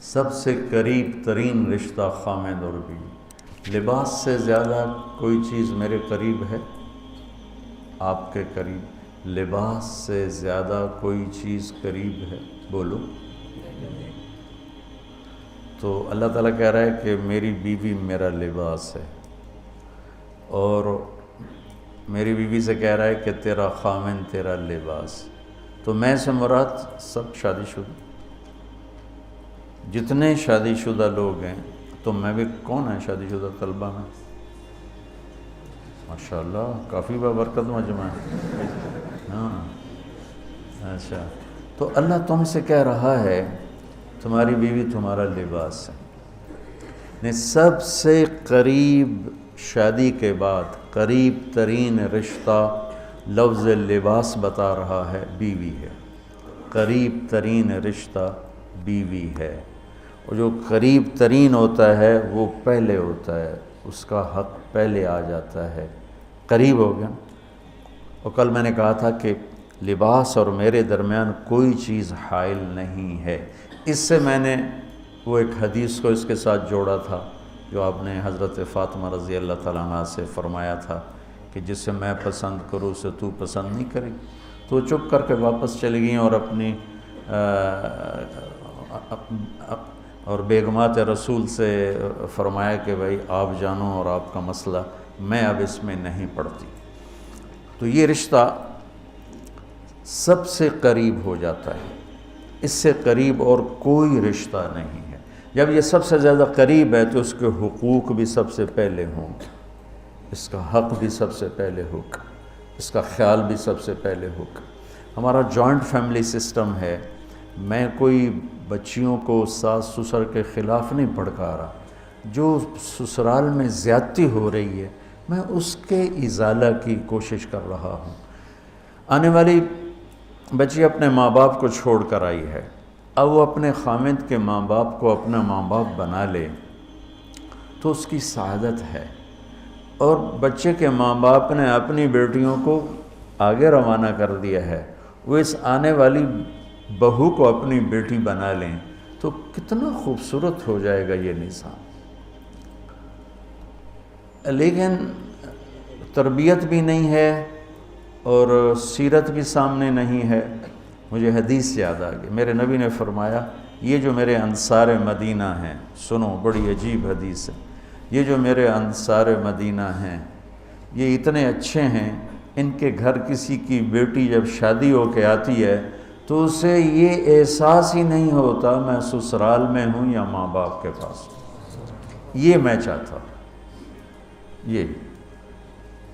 سب سے قریب ترین رشتہ خامد اور بیوی۔ لباس سے زیادہ کوئی چیز میرے قریب ہے؟ آپ کے قریب لباس سے زیادہ کوئی چیز قریب ہے؟ بولو۔ تو اللہ تعالیٰ کہہ رہا ہے کہ میری بیوی میرا لباس ہے، اور میری بیوی سے کہہ رہا ہے کہ تیرا خامن تیرا لباس۔ تو میں سے مراد سب شادی شدہ، جتنے شادی شدہ لوگ ہیں۔ تو میں بھی کون ہے شادی شدہ طلبہ میں؟ ماشاءاللہ کافی بابرکت مجمع ہے۔ ہاں اچھا، تو اللہ تم سے کہہ رہا ہے تمہاری بیوی تمہارا لباس ہے۔ سب سے قریب شادی کے بعد قریب ترین رشتہ لفظ لباس بتا رہا ہے بیوی ہے۔ قریب ترین رشتہ بیوی ہے، اور جو قریب ترین ہوتا ہے وہ پہلے ہوتا ہے، اس کا حق پہلے آ جاتا ہے، قریب ہو گیا۔ اور کل میں نے کہا تھا کہ لباس اور میرے درمیان کوئی چیز حائل نہیں ہے۔ اس سے میں نے وہ ایک حدیث کو اس کے ساتھ جوڑا تھا جو آپ نے حضرت فاطمہ رضی اللہ تعالیٰ عنہ سے فرمایا تھا کہ جسے میں پسند کروں اسے تو پسند نہیں کرے۔ تو چپ کر کے واپس چلی گئیں اور اپنی اور بیگمات رسول سے فرمایا کہ بھائی آپ جانو اور آپ کا مسئلہ، میں اب اس میں نہیں پڑتی۔ تو یہ رشتہ سب سے قریب ہو جاتا ہے، اس سے قریب اور کوئی رشتہ نہیں ہے۔ جب یہ سب سے زیادہ قریب ہے تو اس کے حقوق بھی سب سے پہلے ہوں گے، اس کا حق بھی سب سے پہلے ہوگا، اس کا خیال بھی سب سے پہلے ہوگا۔ ہمارا جوائنٹ فیملی سسٹم ہے۔ میں کوئی بچیوں کو ساس سسر کے خلاف نہیں بھڑکا رہا، جو سسرال میں زیادتی ہو رہی ہے میں اس کے ازالہ کی کوشش کر رہا ہوں۔ آنے والی بچی اپنے ماں باپ کو چھوڑ کر آئی ہے، اب وہ اپنے خامد کے ماں باپ کو اپنا ماں باپ بنا لے تو اس کی سعادت ہے، اور بچے کے ماں باپ نے اپنی بیٹیوں کو آگے روانہ کر دیا ہے، وہ اس آنے والی بہو کو اپنی بیٹی بنا لیں تو کتنا خوبصورت ہو جائے گا یہ نظام۔ لیکن تربیت بھی نہیں ہے اور سیرت بھی سامنے نہیں ہے۔ مجھے حدیث یاد آ گئی، میرے نبی نے فرمایا یہ جو میرے انصار مدینہ ہیں، سنو بڑی عجیب حدیث ہے، یہ جو میرے انصار مدینہ ہیں یہ اتنے اچھے ہیں، ان کے گھر کسی کی بیٹی جب شادی ہو کے آتی ہے تو اسے یہ احساس ہی نہیں ہوتا میں سسرال میں ہوں یا ماں باپ کے پاس۔ یہ میں چاہتا ہوں، یہ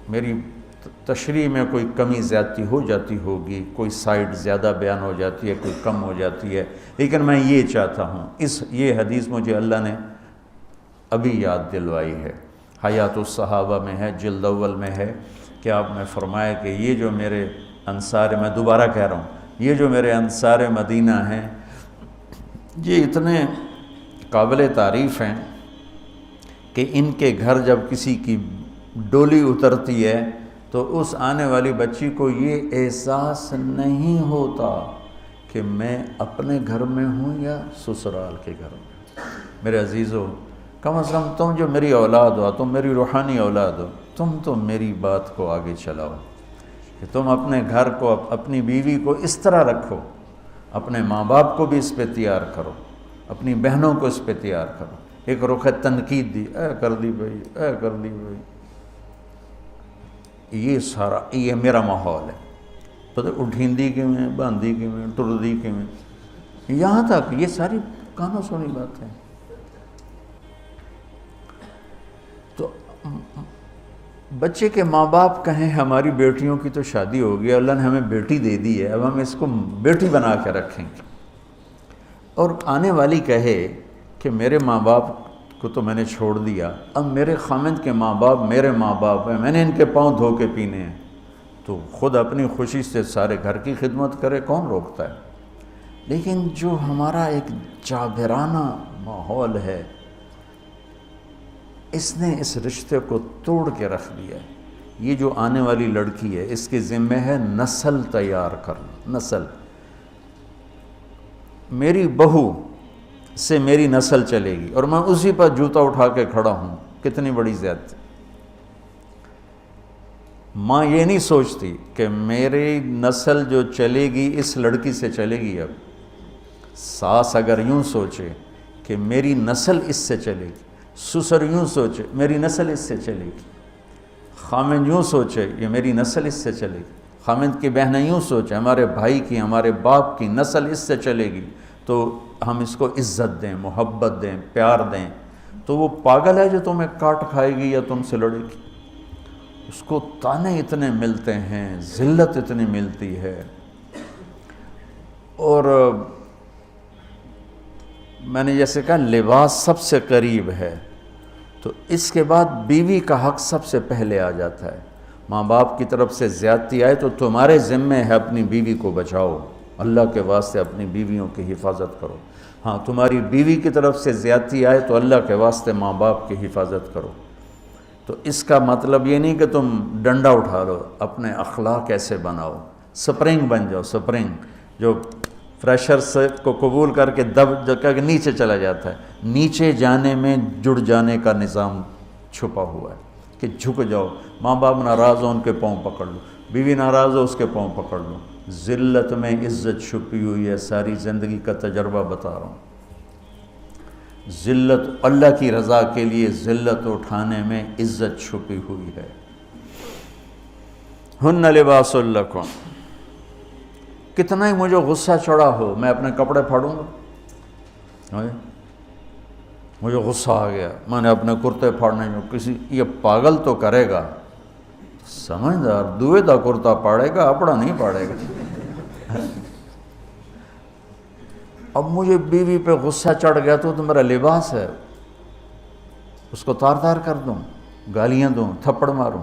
میری تشریح میں کوئی کمی زیادتی ہو جاتی ہوگی، کوئی سائٹ زیادہ بیان ہو جاتی ہے، کوئی کم ہو جاتی ہے، لیکن میں یہ چاہتا ہوں۔ یہ حدیث مجھے اللہ نے ابھی یاد دلوائی ہے، حیات الصحابہ میں ہے، جلد اول میں ہے، کہ آپ نے فرمایا کہ یہ جو میرے انصار، میں دوبارہ کہہ رہا ہوں، یہ جو میرے انصار مدینہ ہیں یہ اتنے قابل تعریف ہیں کہ ان کے گھر جب کسی کی ڈولی اترتی ہے تو اس آنے والی بچی کو یہ احساس نہیں ہوتا کہ میں اپنے گھر میں ہوں یا سسرال کے گھر میں۔ میرے عزیزو، کم از کم تم جو میری اولاد ہو، تم میری روحانی اولاد ہو، تم تو میری بات کو آگے چلاؤ کہ تم اپنے گھر کو، اپنی بیوی کو اس طرح رکھو، اپنے ماں باپ کو بھی اس پہ تیار کرو، اپنی بہنوں کو اس پہ تیار کرو۔ ایک رخ تنقید دی، اے کر دی بھائی، اے کر دی بھائی، یہ سارا یہ میرا ماحول ہے۔ پتہ اٹھیندی کی میں، باندھی کی میں، ٹردی کی میں، یہاں تک یہ ساری کانوں سنی بات ہے۔ تو بچے کے ماں باپ کہیں ہماری بیٹیوں کی تو شادی ہو گئی، اللہ نے ہمیں بیٹی دے دی ہے، اب ہم اس کو بیٹی بنا کے رکھیں گے، اور آنے والی کہے کہ میرے ماں باپ کو تو میں نے چھوڑ دیا، اب میرے خامد کے ماں باپ میرے ماں باپ ہیں، میں نے ان کے پاؤں دھو کے پینے ہیں، تو خود اپنی خوشی سے سارے گھر کی خدمت کرے، کون روکتا ہے؟ لیکن جو ہمارا ایک جابرانہ ماحول ہے اس نے اس رشتے کو توڑ کے رکھ دیا ہے۔ یہ جو آنے والی لڑکی ہے اس کے ذمہ ہے نسل تیار کرنا، نسل۔ میری بہو سے میری نسل چلے گی، اور میں اسی پر جوتا اٹھا کے کھڑا ہوں۔ کتنی بڑی زیادتی۔ ماں یہ نہیں سوچتی کہ میری نسل جو چلے گی اس لڑکی سے چلے گی۔ اب ساس اگر یوں سوچے کہ میری نسل اس سے چلے گی، سسر یوں سوچے میری نسل اس سے چلے گی، خامند یوں سوچے یہ میری نسل اس سے چلے گی، خامند کی بہنیں یوں سوچیں ہمارے بھائی کی، ہمارے باپ کی نسل اس سے چلے گی، تو ہم اس کو عزت دیں، محبت دیں، پیار دیں۔ تو وہ پاگل ہے جو تمہیں کاٹ کھائے گی یا تم سے لڑے گی؟ اس کو تانے اتنے ملتے ہیں، ذلت اتنی ملتی ہے۔ اور میں نے جیسے کہا لباس سب سے قریب ہے، تو اس کے بعد بیوی کا حق سب سے پہلے آ جاتا ہے۔ ماں باپ کی طرف سے زیادتی آئے تو تمہارے ذمے ہے اپنی بیوی کو بچاؤ، اللہ کے واسطے اپنی بیویوں کی حفاظت کرو۔ ہاں تمہاری بیوی کی طرف سے زیادتی آئے تو اللہ کے واسطے ماں باپ کی حفاظت کرو۔ تو اس کا مطلب یہ نہیں کہ تم ڈنڈا اٹھا لو، اپنے اخلاق ایسے بناؤ، سپرنگ بن جاؤ، سپرنگ جو فریشر سے کو قبول کر کے دب کر کے نیچے چلا جاتا ہے۔ نیچے جانے میں جڑ جانے کا نظام چھپا ہوا ہے کہ جھک جاؤ، ماں باپ ناراض ہو ان کے پاؤں پکڑ لو، بیوی ناراض ہو اس کے پاؤں پکڑ لو۔ ذلت میں عزت چھپی ہوئی ہے، ساری زندگی کا تجربہ بتا رہا ہوں۔ ذلت اللہ کی رضا کے لیے ذلت اٹھانے میں عزت چھپی ہوئی ہے۔ ہن لباس لکم، کتنا ہی مجھے غصہ چڑھا ہو میں اپنے کپڑے پھاڑوں گا؟ مجھے غصہ آ گیا، میں نے اپنے کرتے پھاڑنے میں کسی یہ پاگل تو کرے گا، سمجھدار دوئے دا کرتا پاڑے گا، اپنا نہیں پاڑے گا۔ اب مجھے بیوی پہ غصہ چڑھ گیا تو میرا لباس ہے، اس کو تار تار کر دوں، گالیاں دوں، تھپڑ ماروں؟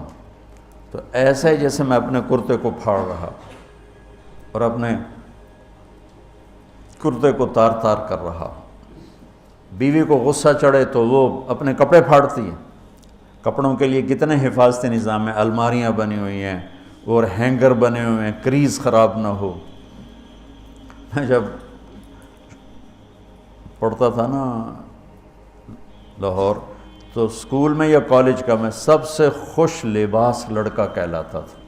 تو ایسا ہی جیسے میں اپنے کرتے کو پھاڑ رہا اور اپنے کرتے کو تار تار کر رہا۔ بیوی کو غصہ چڑھے تو وہ اپنے کپڑے پھاڑتی ہے۔ کپڑوں کے لیے کتنے حفاظتی نظام ہیں، الماریاں بنی ہوئی ہیں اور ہینگر بنے ہوئے ہیں، کریز خراب نہ ہو۔ میں جب پڑھتا تھا نا لاہور، تو اسکول میں یا کالج کا میں سب سے خوش لباس لڑکا کہلاتا تھا،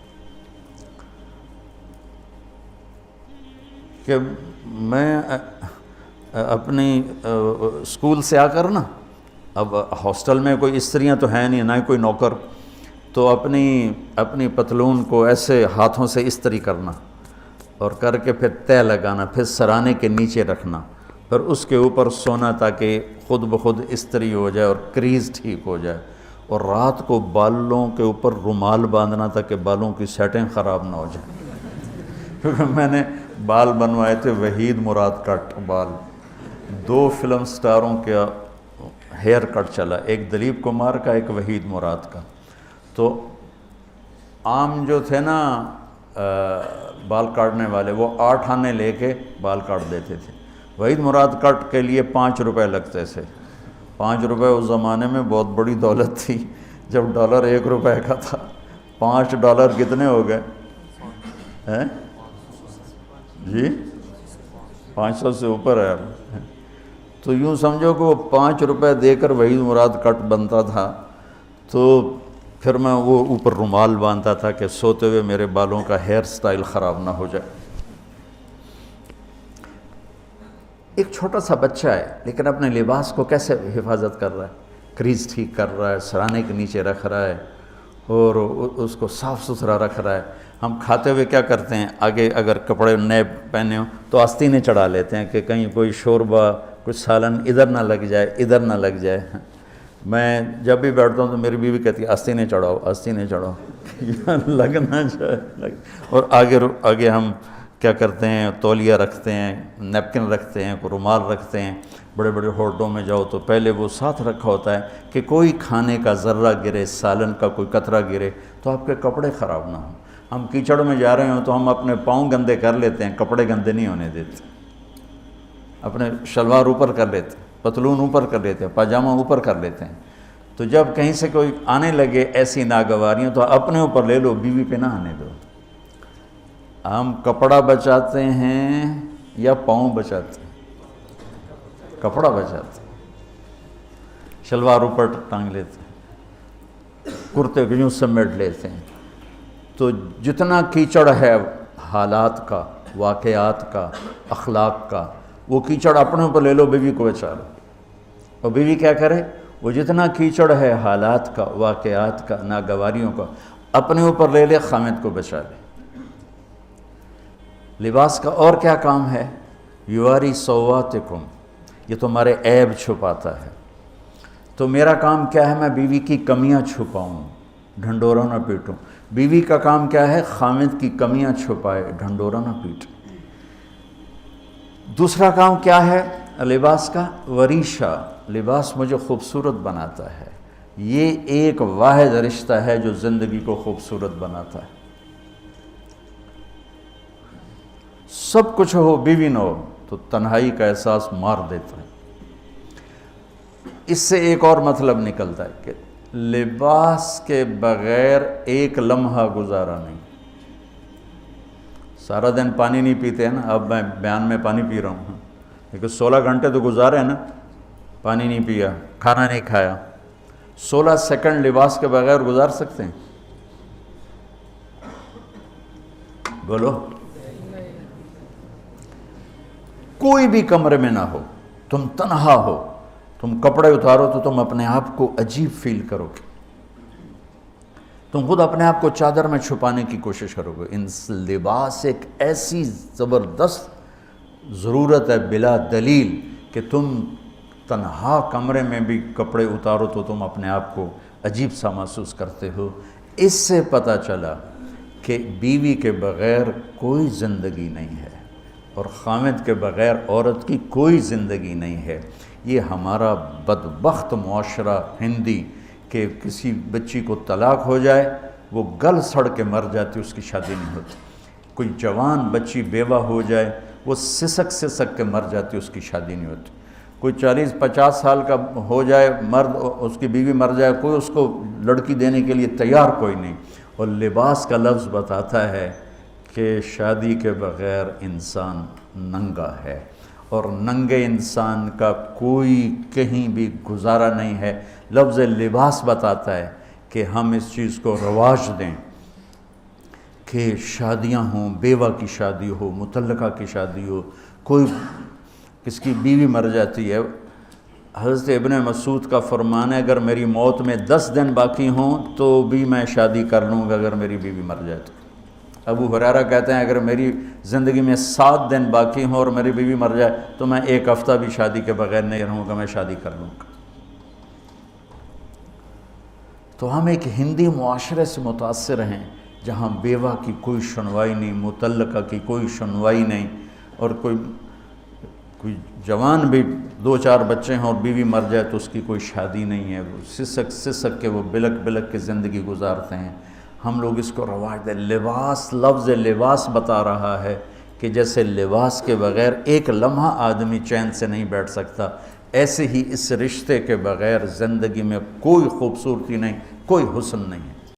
کہ میں اپنی اسکول سے آ کر نا، اب ہاسٹل میں کوئی استریاں تو ہیں نہیں، نہ ہی کوئی نوکر، تو اپنی پتلون کو ایسے ہاتھوں سے استری کرنا اور کر کے پھر تہ لگانا، پھر سرانے کے نیچے رکھنا، پھر اس کے اوپر سونا تاکہ خود بخود استری ہو جائے اور کریز ٹھیک ہو جائے، اور رات کو بالوں کے اوپر رومال باندھنا تاکہ بالوں کی سیٹنگ خراب نہ ہو جائے۔ کیونکہ میں نے بال بنوائے تھے وحید مراد کٹ بال، 2 فلم سٹاروں کا ہیئر کٹ چلا، ایک دلیپ کمار کا، ایک وحید مراد کا۔ تو عام جو تھے نا بال کاٹنے والے، وہ 8 آنے لے کے بال کاٹ دیتے تھے۔ وحید مراد کٹ کے لیے 5 روپے لگتے تھے۔ 5 روپے اس زمانے میں بہت بڑی دولت تھی، جب ڈالر 1 روپے کا تھا۔ $5 کتنے ہو گئے ہیں جی؟ 500 سے اوپر ہے۔ تو یوں سمجھو کہ وہ 5 روپے دے کر وحید مراد کٹ بنتا تھا، تو پھر میں وہ اوپر رومال باندھتا تھا کہ سوتے ہوئے میرے بالوں کا ہیئر سٹائل خراب نہ ہو جائے۔ ایک چھوٹا سا بچہ ہے لیکن اپنے لباس کو کیسے حفاظت کر رہا ہے، کریز ٹھیک کر رہا ہے، سرانے کے نیچے رکھ رہا ہے اور اس کو صاف ستھرا رکھ رہا ہے۔ ہم کھاتے ہوئے کیا کرتے ہیں، آگے اگر کپڑے نئے پہنے ہوں تو آستینیں چڑھا لیتے ہیں کہ کہیں کوئی شوربہ، کچھ سالن ادھر نہ لگ جائے، ادھر نہ لگ جائے۔ میں جب بھی بیٹھتا ہوں تو میری بیوی کہتی ہے آستینیں چڑھاؤ، آستینیں چڑھاؤ، لگ نہ جائے۔ اور آگے ہم کیا کرتے ہیں، تولیہ رکھتے ہیں، نیپکن رکھتے ہیں، رومال رکھتے ہیں۔ بڑے بڑے ہوٹلوں میں جاؤ تو پہلے وہ ساتھ رکھا ہوتا ہے کہ کوئی کھانے کا ذرہ گرے، سالن کا کوئی قطرہ گرے تو آپ کے کپڑے خراب نہ ہوں۔ ہم کیچڑ میں جا رہے ہوں تو ہم اپنے پاؤں گندے کر لیتے ہیں، کپڑے گندے نہیں ہونے دیتے۔ اپنے شلوار اوپر کر لیتے ہیں، پتلون اوپر کر لیتے ہیں، پاجامہ اوپر کر لیتے ہیں۔ تو جب کہیں سے کوئی آنے لگے ایسی ناگواریاں تو اپنے اوپر لے لو، بیوی پہ نہ آنے دو۔ ہم کپڑا بچاتے ہیں یا پاؤں بچاتے ہیں؟ کپڑا بچاتے ہیں، شلوار اوپر ٹانگ لیتے ہیں، کرتے کو یوں سمیٹ لیتے ہیں. تو جتنا کیچڑ ہے حالات کا، واقعات کا، اخلاق کا، وہ کیچڑ اپنے اوپر لے لو، بیوی کو بچا لو. اور بیوی کیا کرے؟ وہ جتنا کیچڑ ہے حالات کا، واقعات کا، ناگواریوں کا، اپنے اوپر لے لے، خامد کو بچا لے. لباس کا اور کیا کام ہے؟ یواری سواتکم، یہ تمہارے عیب چھپاتا ہے. تو میرا کام کیا ہے؟ میں بیوی کی کمیاں چھپاؤں، ڈھنڈورا نہ پیٹوں. بیوی کا کام کیا ہے؟ خامد کی کمیاں چھپائے، ڈھنڈورا نہ پیٹے. دوسرا کام کیا ہے لباس کا؟ وریشہ، لباس مجھے خوبصورت بناتا ہے. یہ ایک واحد رشتہ ہے جو زندگی کو خوبصورت بناتا ہے. سب کچھ ہو، بیوی نہ ہو تو تنہائی کا احساس مار دیتا ہے. اس سے ایک اور مطلب نکلتا ہے کہ لباس کے بغیر ایک لمحہ گزارا نہیں. سارا دن پانی نہیں پیتے ہیں نا، اب میں بیان میں پانی پی رہا ہوں، لیکن 16 گھنٹے تو گزارے ہیں نا، پانی نہیں پیا، کھانا نہیں کھایا. 16 سیکنڈ لباس کے بغیر گزار سکتے ہیں؟ بولو. کوئی بھی کمرے میں نہ ہو، تم تنہا ہو، تم کپڑے اتارو تو تم اپنے آپ کو عجیب فیل کرو گے. تم خود اپنے آپ کو چادر میں چھپانے کی کوشش کرو گے. ان لباس ایک ایسی زبردست ضرورت ہے بلا دلیل کہ تم تنہا کمرے میں بھی کپڑے اتارو تو تم اپنے آپ کو عجیب سا محسوس کرتے ہو. اس سے پتہ چلا کہ بیوی کے بغیر کوئی زندگی نہیں ہے اور خامد کے بغیر عورت کی کوئی زندگی نہیں ہے. یہ ہمارا بدبخت معاشرہ ہندی کہ کسی بچی کو طلاق ہو جائے وہ گل سڑ کے مر جاتی، اس کی شادی نہیں ہوتی. کوئی جوان بچی بیوہ ہو جائے وہ سسک سسک کے مر جاتی، اس کی شادی نہیں ہوتی. کوئی 40-50 سال کا ہو جائے مرد، اس کی بیوی مر جائے، کوئی اس کو لڑکی دینے کے لیے تیار کوئی نہیں. اور لباس کا لفظ بتاتا ہے کہ شادی کے بغیر انسان ننگا ہے، اور ننگے انسان کا کوئی کہیں بھی گزارا نہیں ہے. لفظ لباس بتاتا ہے کہ ہم اس چیز کو رواج دیں کہ شادیاں ہوں، بیوہ کی شادی ہو، مطلقہ کی شادی ہو، کوئی کس کی بیوی مر جاتی ہے. حضرت ابن مسعود کا فرمان ہے اگر میری موت میں 10 دن باقی ہوں تو بھی میں شادی کر لوں گا اگر میری بیوی مر جائے تو. ابو ہریرہ کہتے ہیں اگر میری زندگی میں 7 دن باقی ہوں اور میری بیوی مر جائے تو میں 1 ہفتہ بھی شادی کے بغیر نہیں رہوں گا، میں شادی کر لوں گا. تو ہم ایک ہندی معاشرے سے متاثر ہیں جہاں بیوہ کی کوئی سنوائی نہیں، مطلقہ کی کوئی سنوائی نہیں، اور کوئی جوان بھی 2-4 بچے ہیں اور بیوی مر جائے تو اس کی کوئی شادی نہیں ہے. وہ سسک سسک کے وہ بلک بلک کے زندگی گزارتے ہیں. ہم لوگ اس کو رواج دیں. لباس، لفظ لباس بتا رہا ہے کہ جیسے لباس کے بغیر ایک لمحہ آدمی چین سے نہیں بیٹھ سکتا، ایسے ہی اس رشتے کے بغیر زندگی میں کوئی خوبصورتی نہیں، کوئی حسن نہیں ہے.